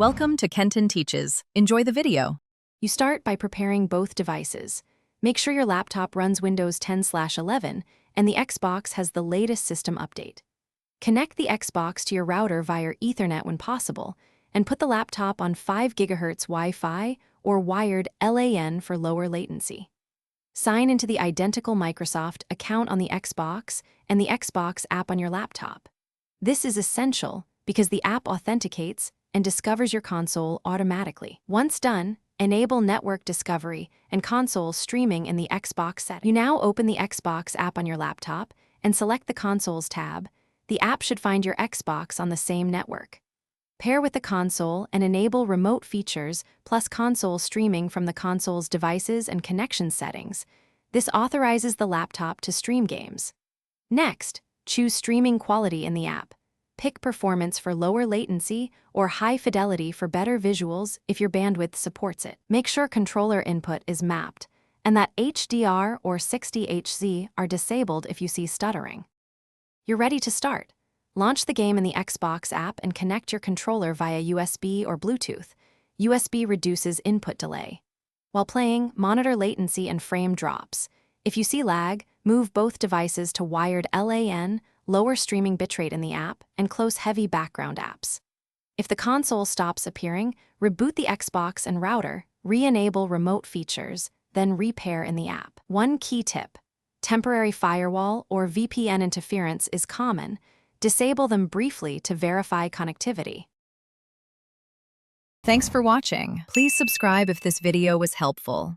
Welcome to Kenton Teaches. Enjoy the video. You start by preparing both devices. Make sure your laptop runs Windows 10/11 and the Xbox has the latest system update. Connect the Xbox to your router via Ethernet when possible, and put the laptop on 5 GHz Wi-Fi or wired LAN for lower latency. Sign into the identical Microsoft account on the Xbox and the Xbox app on your laptop. This is essential because the app authenticates and discovers your console automatically. Once done, enable network discovery and console streaming in the Xbox setting. You now open the Xbox app on your laptop and select the Consoles tab. The app should find your Xbox on the same network. Pair with the console and enable remote features plus console streaming from the console's devices and connection settings. This authorizes the laptop to stream games. Next, choose streaming quality in the app. Pick performance for lower latency or high fidelity for better visuals if your bandwidth supports it. Make sure controller input is mapped and that HDR or 60Hz are disabled if you see stuttering. You're ready to start. Launch the game in the Xbox app and connect your controller via USB or Bluetooth. USB reduces input delay. While playing, monitor latency and frame drops. If you see lag, move both devices to wired LAN, lower streaming bitrate in the app, and close heavy background apps. If the console stops appearing, reboot the Xbox and router, re-enable remote features, then repair in the app. One key tip: temporary firewall or VPN interference is common. Disable them briefly to verify connectivity. Thanks for watching. Please subscribe if this video was helpful.